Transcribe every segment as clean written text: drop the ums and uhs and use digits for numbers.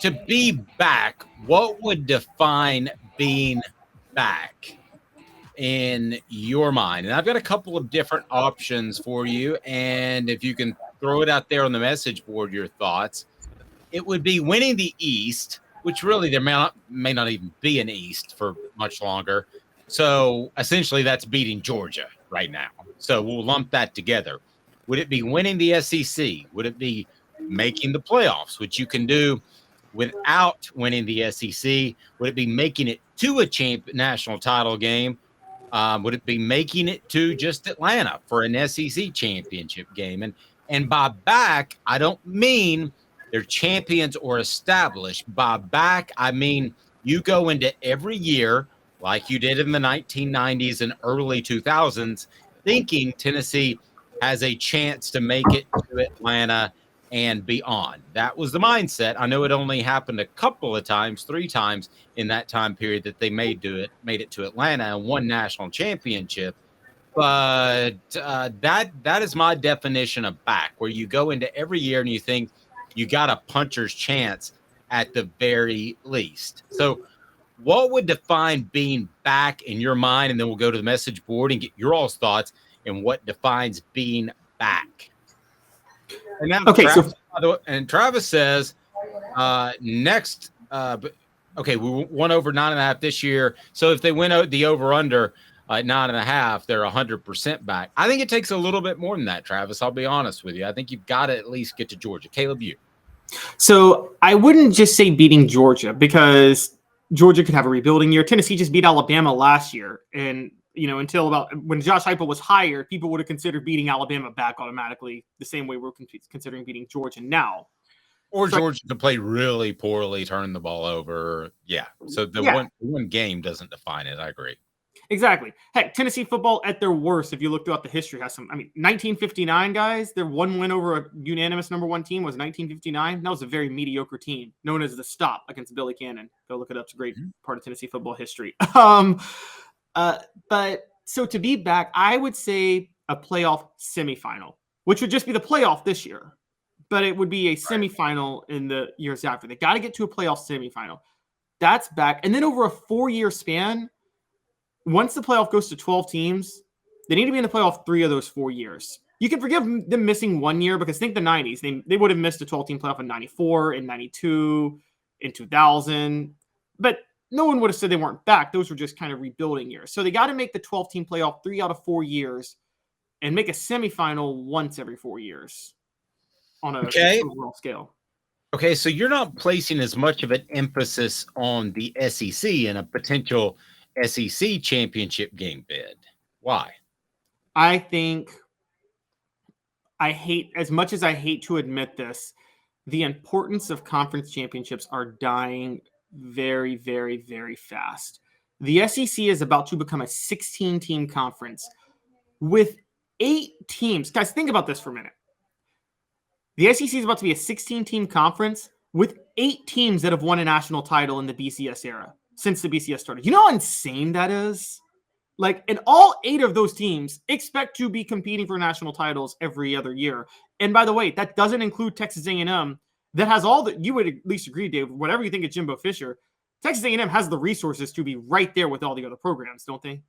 To be back, what would define being back in your mind? And I've got a couple of different options for you. And if you can throw it out there on the message board, your thoughts, it would be winning the East, which really there may not even be an East for much longer. So essentially, that's beating Georgia right now. So we'll lump that together. Would it be winning the SEC? Would it be making the playoffs, which you can do without winning the SEC? Would it be making it to a national title game? Would it be making it to just Atlanta for an SEC championship game? And by back, I don't mean they're champions or established. By back, I mean you go into every year like you did in the 1990s and early 2000s, thinking Tennessee has a chance to make it to Atlanta and beyond. That was the mindset. I know it only happened a couple of times, 3 times in that time period that they made it to Atlanta and won national championship. But that is my definition of back, where you go into every year and you think you got a puncher's chance at the very least. So what would define being back in your mind? And then we'll go to the message board and get your all's thoughts and what defines being back. And now, Okay, Travis says next. Okay, we won over 9.5 this year. So if they win the over/under at 9.5, they're 100% back. I think it takes a little bit more than that, Travis. I'll be honest with you. I think you've got to at least get to Georgia. Caleb, you. So I wouldn't just say beating Georgia, because Georgia could have a rebuilding year. Tennessee just beat Alabama last year, and until about when Josh Heupel was hired, people would have considered beating Alabama back automatically, the same way we're considering beating Georgia now. Or so Georgia to play really poorly, turn the ball over. Yeah. So the one game doesn't define it. I agree. Exactly. Heck, Tennessee football at their worst, if you look throughout the history, has some. 1959, guys, their one win over a unanimous number 1 team was 1959. That was a very mediocre team, known as the Stop against Billy Cannon. Go look it up. It's a great part of Tennessee football history. But so to be back, I would say a playoff semifinal, which would just be the playoff this year, but it would be a semifinal in the years after. They got to get to a playoff semifinal. That's back. And then over a 4-year span, once the playoff goes to 12 teams, they need to be in the playoff 3 of those 4 years. You can forgive them missing 1 year, because think the 90s. They would have missed a 12-team playoff in 94, in 92, in 2000. But no one would have said they weren't back. Those were just kind of rebuilding years. So they got to make the 12-team playoff 3 out of 4 years and make a semifinal once every 4 years on a overall scale. Okay, so you're not placing as much of an emphasis on the SEC and a potential SEC championship game bid. Why? I think as much as I hate to admit this, the importance of conference championships are dying very, very, very fast. The SEC is about to become a 16-team conference with 8 teams. Guys, think about this for a minute. The SEC is about to be a 16-team conference with 8 teams that have won a national title in the BCS era since the BCS started. You know how insane that is? And all 8 of those teams expect to be competing for national titles every other year. And by the way, that doesn't include Texas A&M. That has all that. You would at least agree, Dave, whatever you think of Jimbo Fisher, Texas A&M has the resources to be right there with all the other programs, don't they?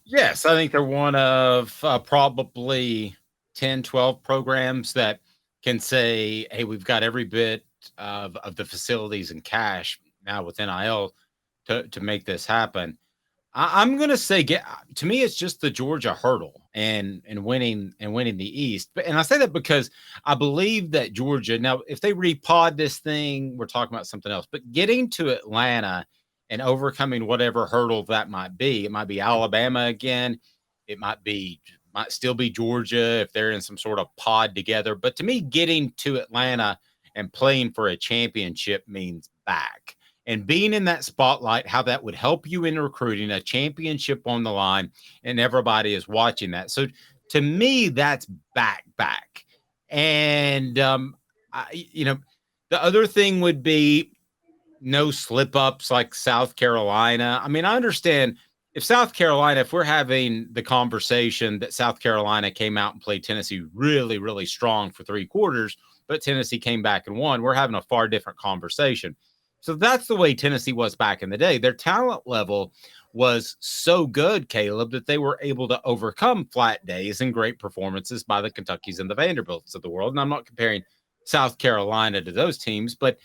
Yes, I think they're one of probably 10, 12 programs that can say, hey, we've got every bit of the facilities and cash now with NIL to make this happen. I'm going to say, to me, it's just the Georgia hurdle and winning the East. And I say that because I believe that Georgia, now, if they repod this thing, we're talking about something else. But getting to Atlanta and overcoming whatever hurdle that might be, it might be Alabama again. It might still be Georgia if they're in some sort of pod together. But to me, getting to Atlanta and playing for a championship means back. And being in that spotlight, how that would help you in recruiting, a championship on the line, and everybody is watching that. So to me, that's back. And, the other thing would be no slip-ups like South Carolina. I mean, I understand if we're having the conversation that South Carolina came out and played Tennessee really, really strong for 3 quarters, but Tennessee came back and won, we're having a far different conversation. So that's the way Tennessee was back in the day. Their talent level was so good, Caleb, that they were able to overcome flat days and great performances by the Kentuckys and the Vanderbilts of the world. And I'm not comparing South Carolina to those teams, but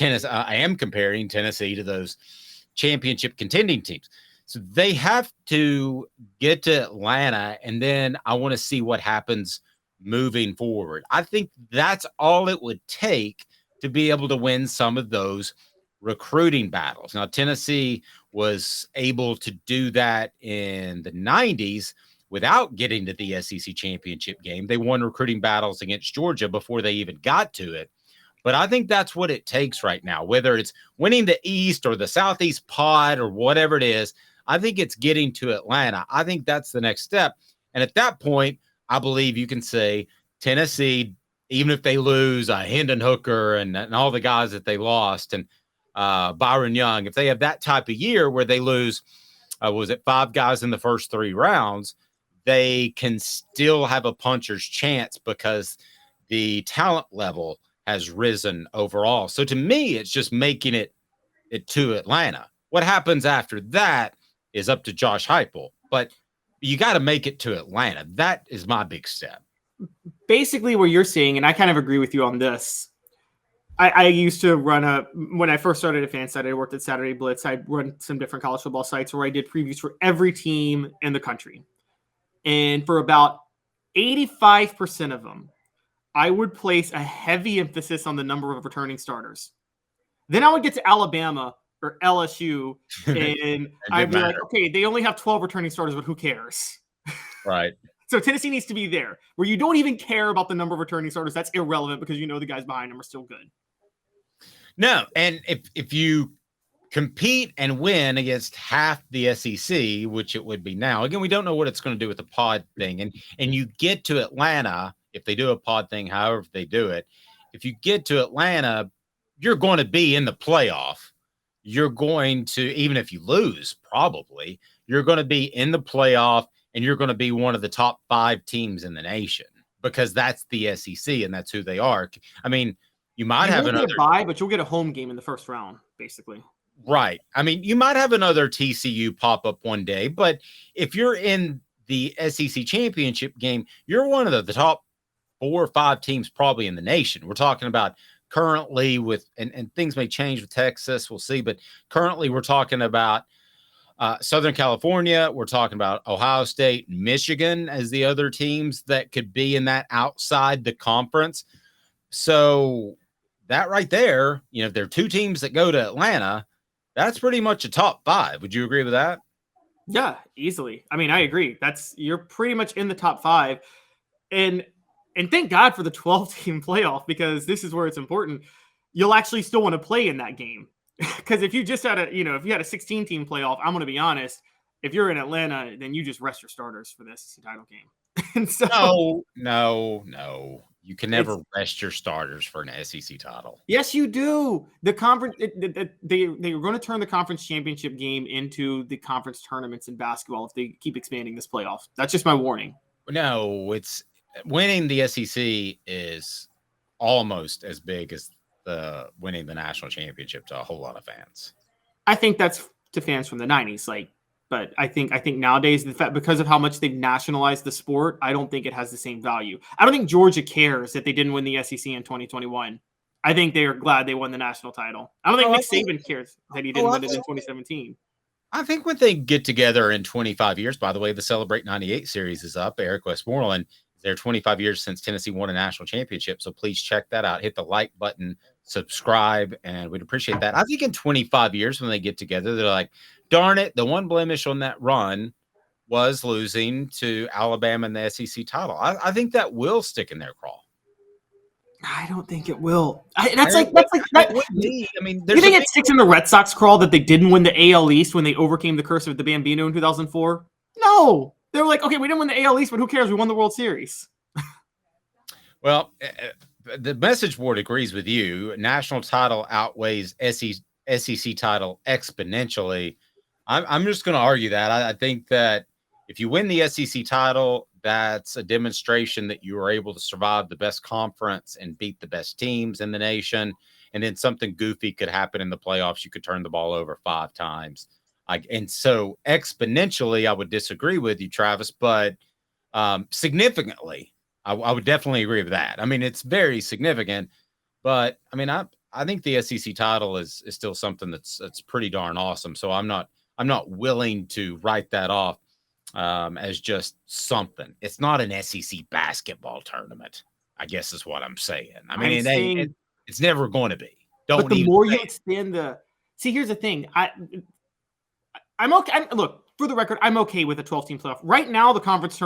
I am comparing Tennessee to those championship contending teams. So they have to get to Atlanta, and then I want to see what happens moving forward. I think that's all it would take to be able to win some of those recruiting battles. Now, Tennessee was able to do that in the 90s without getting to the SEC championship game. They won recruiting battles against Georgia before they even got to it. But I think that's what it takes right now, whether it's winning the East or the Southeast pod or whatever it is. I think it's getting to Atlanta. I think that's the next step. And at that point, I believe you can say Tennessee, even if they lose Hendon Hooker and all the guys that they lost and Byron Young, if they have that type of year where they lose, 5 guys in the first 3 rounds, they can still have a puncher's chance because the talent level has risen overall. So to me, it's just making it to Atlanta. What happens after that is up to Josh Heupel, but you got to make it to Atlanta. That is my big step. Basically what you're saying, and I kind of agree with you on this. I used to when I first started at FanSide, I worked at Saturday Blitz. I'd run some different college football sites where I did previews for every team in the country. And for about 85% of them, I would place a heavy emphasis on the number of returning starters. Then I would get to Alabama or LSU, and I'd be like, okay, they only have 12 returning starters, but who cares? Right. So Tennessee needs to be there, where you don't even care about the number of returning starters. That's irrelevant because you know the guys behind them are still good. No, and if you compete and win against half the SEC, which it would be now, again, we don't know what it's going to do with the pod thing, and you get to Atlanta, if they do a pod thing, however they do it, if you get to Atlanta, you're going to be in the playoff. You're going to, even if you lose, probably, you're going to be in the playoff, and you're going to be one of the top 5 teams in the nation because that's the SEC and that's who they are. I mean, you might have another bye, but you'll get a home game in the first round, basically. Right. I mean, you might have another TCU pop up one day, but if you're in the SEC championship game, you're one of the top 4 or 5 teams probably in the nation. We're talking about currently with, and things may change with Texas, we'll see, but currently we're talking about Southern California. We're talking about Ohio State, Michigan as the other teams that could be in that outside the conference. So that right there, if there are 2 teams that go to Atlanta, that's pretty much a top 5. Would you agree with that? Yeah, easily. I mean, I agree. You're pretty much in the top 5. And thank God for the 12-team playoff, because this is where it's important. You'll actually still want to play in that game. Because if you just had if you had a 16-team playoff, I'm going to be honest, if you're in Atlanta, then you just rest your starters for the SEC title game. And so No. You can never rest your starters for an SEC title. Yes, you do. The conference, they were going to turn the conference championship game into the conference tournaments in basketball if they keep expanding this playoff. That's just my warning. No, it's winning the SEC is almost as big as winning the national championship to a whole lot of fans. I think that's to fans from the 90s, but I think nowadays, the fact, because of how much they've nationalized the sport, I don't think it has the same value. I don't think Georgia cares that they didn't win the SEC in 2021. I think they are glad they won the national title. I don't think Nick Saban cares that he didn't win it in 2017. I think when they get together in 25 years, by the way, the Celebrate 98 series is up. Eric Westmoreland, they're 25 years since Tennessee won a national championship. So please check that out. Hit the like button, subscribe, and we'd appreciate that. I think in 25 years when they get together, they're like, darn it, the one blemish on that run was losing to Alabama in the SEC title. I think that will stick in their craw. I don't think it will. I mean, you think it sticks in the Red Sox crawl that they didn't win the AL East when they overcame the curse of the Bambino in 2004? No. They were like, okay, we didn't win the AL East, but who cares? We won the World Series. Well, the message board agrees with you. National title outweighs SEC title exponentially. I'm just going to argue that. I think that if you win the SEC title, that's a demonstration that you were able to survive the best conference and beat the best teams in the nation. And then something goofy could happen in the playoffs. You could turn the ball over 5 times. And so exponentially, I would disagree with you, Travis, but significantly, I would definitely agree with that. I mean, it's very significant, but I mean, I think the SEC title is still something that's pretty darn awesome. So I'm not willing to write that off as just something. It's not an SEC basketball tournament, I guess is what I'm saying. I mean, it's never going to be. But the more you expand here's the thing. I'm okay. Look, for the record, I'm okay with a 12-team playoff. Right now, the conference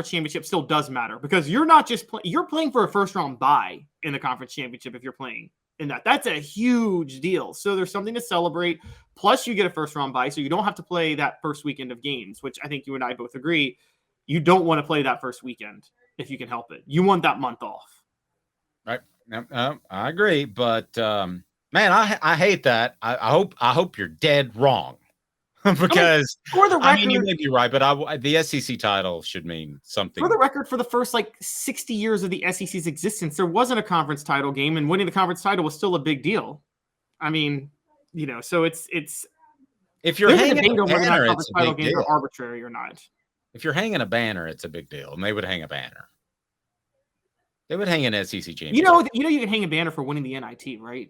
championship still does matter because you're not just you're playing for a first-round bye in the conference championship if you're playing in that. That's a huge deal. So there's something to celebrate. Plus, you get a first-round bye, so you don't have to play that first weekend of games, which I think you and I both agree. You don't want to play that first weekend if you can help it. You want that month off. Right. I agree, but man, I hate that. I hope you're dead wrong. Because for the record, you may be right, but the SEC title should mean something. For the record, for the first 60 years of the SEC's existence, there wasn't a conference title game, and winning the conference title was still a big deal. I mean, so it's if you're hanging a banner, it's a big deal. Arbitrary or not. If you're hanging a banner, it's a big deal, and they would hang a banner. They would hang an SEC championship. You can hang a banner for winning the NIT, right?